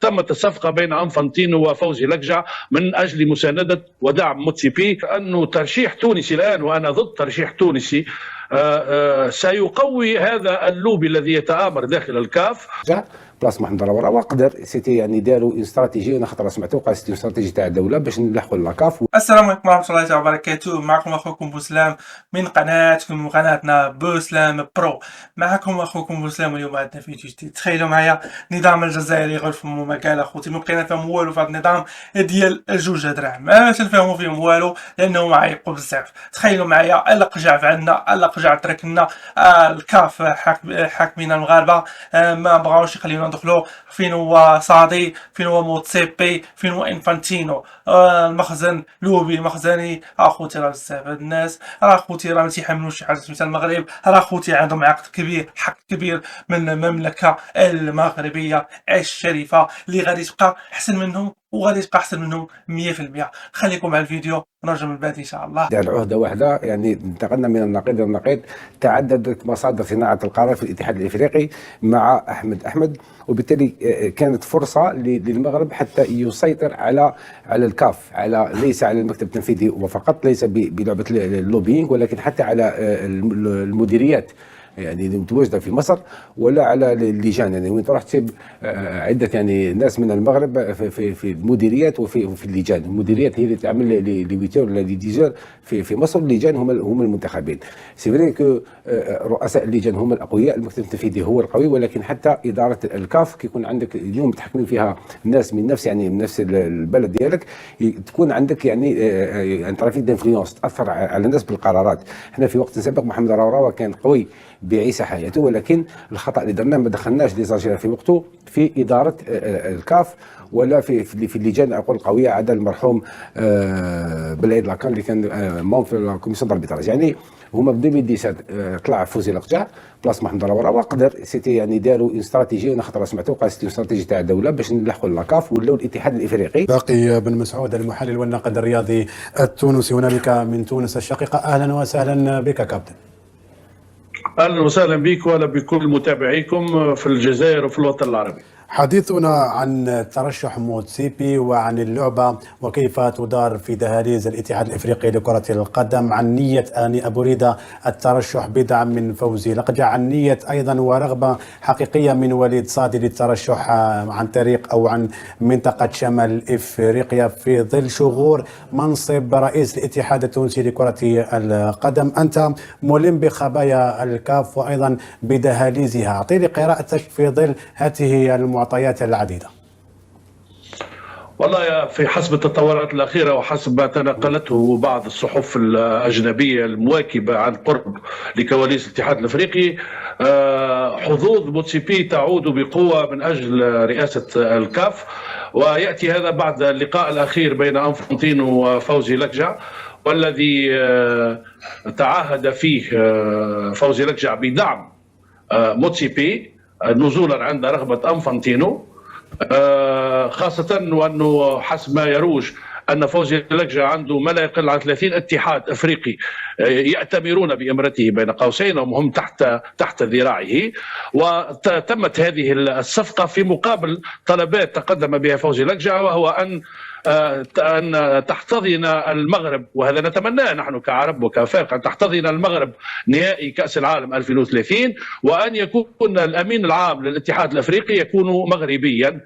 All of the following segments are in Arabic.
تمت الصفقة بين أنفانتينو وفوزي لقجع من أجل مساندة ودعم موتسيبي. أنه ترشيح تونسي الآن، وأنا ضد ترشيح تونسي، سيقوي هذا اللوبي الذي يتآمر داخل الكاف. بلاص محمد الروراء وقدر سيتي يعني داروا استراتيجيه. انا خطره سمعتو قال سيتي استراتيجيه تاع الدوله باش نلحقوا لاكاف. السلام عليكم ورحمه الله وبركاته. معكم اخوكم بوسلام من قناتكم وقناتنا بوسلام برو. معكم اخوكم بوسلام، واليوم عندنا فيديو جديد. تخيلوا معايا نظام الجزائري غير فمو ما قال اخوتي، ما بقينا فيهم والو في هذا النظام ديال الجوج دراهم، ما تنفهموا فيهم والو لانه معيقوا بزاف. تخيلوا معايا القجع عندنا، القجع تركنا، الكاف حاكمين المغاربه، ما بغاوش يخليونا ندخلوا. فين هو صادي، فين هو موتسيبي، فين هو انفانتينو، المخزن لوبي المخزني. اخوتي راه بزاف هاد الناس، راه اخوتي راه ما تيحملوش شي حاجه سميتها المغرب، راه اخوتي عندهم عقد كبير، حق كبير من المملكه المغربيه الشريفه اللي غادي تبقى احسن منهم، وغادي تبقى احسن منهم 100%. خليكم مع الفيديو نرجع من بعد ان شاء الله. دار عهده واحده يعني انتقلنا من النقيض الى النقيض. تعددت مصادر صناعه القرار في الاتحاد الافريقي مع احمد، وبالتالي كانت فرصه للمغرب حتى يسيطر على الكاف، على ليس على المكتب التنفيذي وفقط، ليس بلعبه اللوبينج، ولكن حتى على المديريات يعني متواجده في مصر، ولا على اللجان. يعني وين تروح تسيب عده يعني ناس من المغرب في المديريات وفي اللجان. المديريات هي اللي تعمل لي ولا لي ديجار في مصر، اللجان هم المنتخبين. سي فري كو رؤساء اللجان هم الاقوياء، المكتب التنفيذي هو القوي، ولكن حتى اداره الكاف كيكون عندك اليوم متحكمين فيها ناس من نفس يعني من نفس البلد ديالك، تكون عندك يعني ترافيك دانفلونس، تاثر على الناس بالقرارات. احنا في وقت سابق محمد الروراء كان قوي بعيسى حياته، ولكن الخطا اللي درناه ما دخلناش لي زاجير في وقته في اداره الكاف ولا في اللجان القويه، عدا المرحوم بلعيد لاكان اللي كان مون في الكوميسيون داربيتراج. يعني هما في 2017 طلع فوزي لقجع بلاص محمد الروراء وقدر سيتي يعني داروا استراتيجيه. انا خطره سمعتو قال سيتي استراتيجيه تاع الدوله باش نلحقوا لاكاف ولاو الاتحاد الافريقي. باقي بن مسعود المحلل والناقد الرياضي التونسي هنالك من تونس الشقيقه، اهلا وسهلا بك كابتن. اهلا وسهلا بك ولا بكل متابعيكم في الجزائر وفي الوطن العربي. حديثنا عن ترشح موتسيبي وعن اللعبة وكيف تدار في دهاليز الاتحاد الافريقي لكرة القدم، عن نية آني أبو ريدة الترشح بدعم من فوزي لقجع، عن نية ايضا ورغبة حقيقية من وليد صادي للترشح عن طريق او عن منطقة شمال افريقيا في ظل شغور منصب رئيس الاتحاد التونسي لكرة القدم. انت ملم بخبايا الكاف وايضا بدهاليزها، اعطيني قراءتك في ظل هذه المعطيات العديدة. والله في حسب التطورات الأخيرة وحسب ما تناقلته بعض الصحف الأجنبية المواكبة عن قرب لكواليس الاتحاد الأفريقي، حظوظ موتسيبي تعود بقوة من أجل رئاسة الكاف، ويأتي هذا بعد اللقاء الأخير بين أنفانتينو وفوزي لقجع، والذي تعهد فيه فوزي لقجع بدعم موتسيبي نزولا عند رغبة أنفانتينو، خاصة وأنه حسب ما يروج أن فوزي لقجع عنده ما لا يقل عن 30 اتحاد أفريقي يأتمرون بإمرته بين قوسين وهم تحت ذراعه. وتمت هذه الصفقة في مقابل طلبات تقدم بها فوزي لقجع، وهو أن تحتضن المغرب، وهذا نتمناه نحن كعرب وكافارقه، أن تحتضن المغرب نهائي كأس العالم 2030، وأن يكون الأمين العام للاتحاد الأفريقي يكون مغربيا.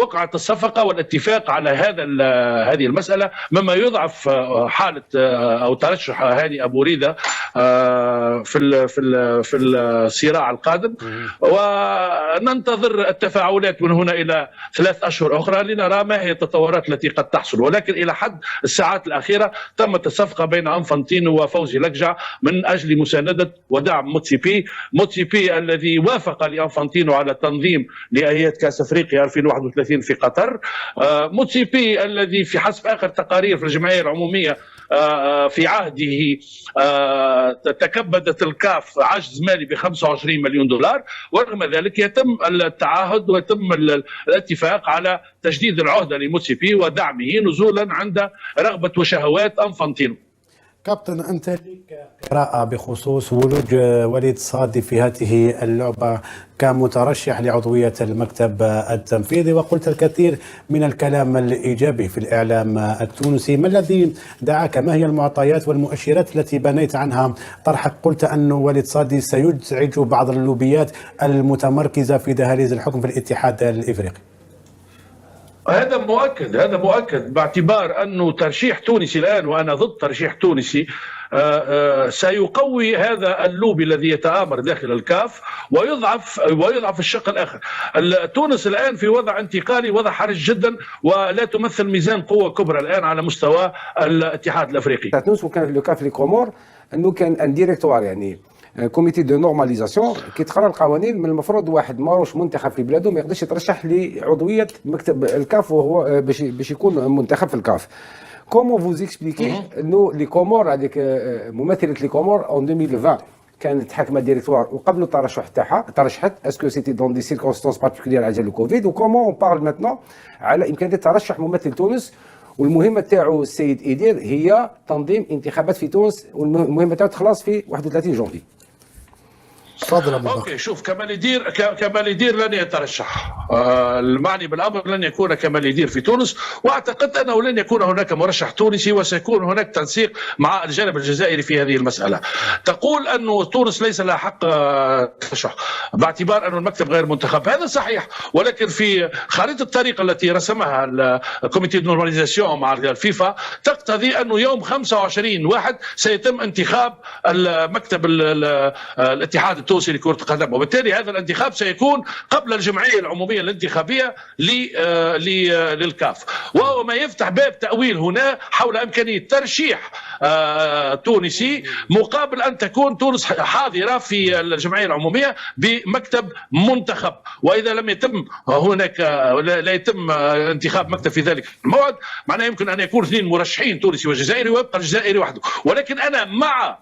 وقعت الصفقة والاتفاق على هذه المسألة، مما يضعف حالة أو ترشح هاني أبو ريدة في الصراع القادم، وننتظر التفاعلات من هنا إلى 3 أشهر أخرى لنرى ما هي التطورات التي قد تحصل. ولكن إلى حد الساعات الأخيرة تمت الصفقة بين أنفانتينو وفوزي لقجع من أجل مساندة ودعم موتسيبي الذي وافق لأنفانتينو على تنظيم نهائيات كأس أفريقيا 2031 في قطر. موتسيبي الذي في حسب آخر تقارير في الجمعية العمومية في عهده تكبدت الكاف عجز مالي ب 25 مليون دولار، ورغم ذلك يتم التعهد ويتم الاتفاق على تجديد العهدة لموتسيبي ودعمه نزولا عند رغبة وشهوات أنفانتينو. كابتن، أنت لك قراءة بخصوص ولوج وليد صادي في هذه اللعبة كمترشح لعضوية المكتب التنفيذي، وقلت الكثير من الكلام الإيجابي في الإعلام التونسي. ما الذي دعاك؟ ما هي المعطيات والمؤشرات التي بنيت عنها طرحك؟ قلت أن وليد صادي سيزعج بعض اللوبيات المتمركزة في دهاليز الحكم في الاتحاد الإفريقي. هذا مؤكد باعتبار أنه ترشيح تونسي الآن، وأنا ضد ترشيح تونسي، سيقوي هذا اللوبي الذي يتآمر داخل الكاف ويضعف الشق الآخر. تونس الآن في وضع انتقالي، وضع حرج جدا، ولا تمثل ميزان قوة كبرى الآن على مستوى الاتحاد الأفريقي. تونس وكان لو كاف لي كومور انه كان ان ديريكتوار، يعني كوميتي دو نورماليزاسيون كي تقرا القوانين. من المفروض واحد ماروش منتخب في بلاده ما يقدرش يترشح لعضوية مكتب الكاف وهو باش يكون منتخب في الكاف. كومون فوز اكسبليكي انه لي كومور هذيك ممثله لي كومور اون 2020 كانت حاكمه ديريكتوار وقبل الترشح تاعها ترشحت اسكو سيتي دون دي سيركونستانس بارتيكولير على جال الكوفيد، وكومون اون بارل ماتنون على امكانيه ترشح ممثل تونس. والمهمه تاعو السيد ايدير هي تنظيم انتخابات في تونس، والمهمه تاعو تخلص في 31 جونفي. تفضل ابو بكر. اوكي، شوف، كمال يدير لن يترشح. المعني بالامر لن يكون كمال يدير في تونس، واعتقد انه لن يكون هناك مرشح تونسي، وسيكون هناك تنسيق مع الجانب الجزائري في هذه المساله. تقول انه تونس ليس لها حق ترشح باعتبار انه المكتب غير منتخب، هذا صحيح، ولكن في خريطه الطريق التي رسمها الكوميتي دو نورماليزاسيون مع الفيفا تقتضي انه يوم 25/1 سيتم انتخاب المكتب الاتحاد التونسي لكرة القدم، وبالتالي هذا الانتخاب سيكون قبل الجمعية العمومية الانتخابية للكاف، وهو ما يفتح باب تأويل هنا حول إمكانية ترشيح تونسي مقابل أن تكون تونس حاضرة في الجمعية العمومية بمكتب منتخب. وإذا لم يتم هناك لا يتم انتخاب مكتب في ذلك الموعد، معناه يمكن أن يكون 2 مرشحين تونسي وجزائري ويبقى الجزائري وحده. ولكن أنا مع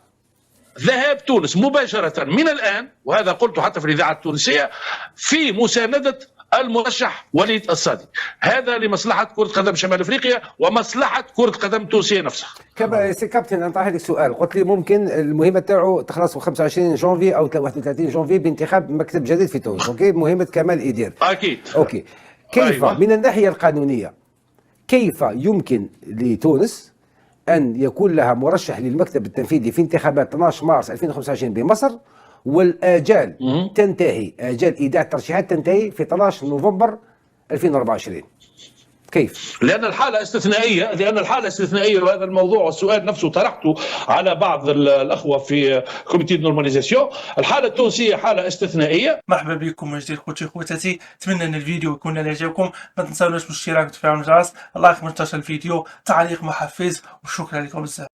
ذهاب تونس مباشرة من الآن، وهذا قلت حتى في الإذاعة التونسية، في مساندة المرشح وليد الصادي. هذا لمصلحة كرة قدم شمال أفريقيا ومصلحة كرة قدم التونسية نفسها. كابتن، أنا طرحت لك سؤال، قلت لي ممكن المهمة تاعو تخلص في 25 جونفي أو 31 جونفي بانتخاب مكتب جديد في تونس. أوكي، مهمة كمال إيدير. أكيد. أوكي، كيف أيوة. من الناحية القانونية كيف يمكن لتونس أن يكون لها مرشح للمكتب التنفيذي في انتخابات 12 مارس 2025 بمصر، والآجال تنتهي، آجال إيداع الترشيحات تنتهي في 12 نوفمبر 2024؟ كيف؟ لأن الحالة استثنائية، وهذا الموضوع والسؤال نفسه طرحته على بعض الأخوة في كوميتي نورماليزاسيون. الحالة التونسية حالة استثنائية. مرحبا بكم من جديد خوتي خواتاتي، اتمنى ان الفيديو يكون عجبكم. ما تنساوناش بالاشتراك وتفعيل الجرس، لايك منتشر الفيديو، تعليق محفز، وشكرا لكم بزاف.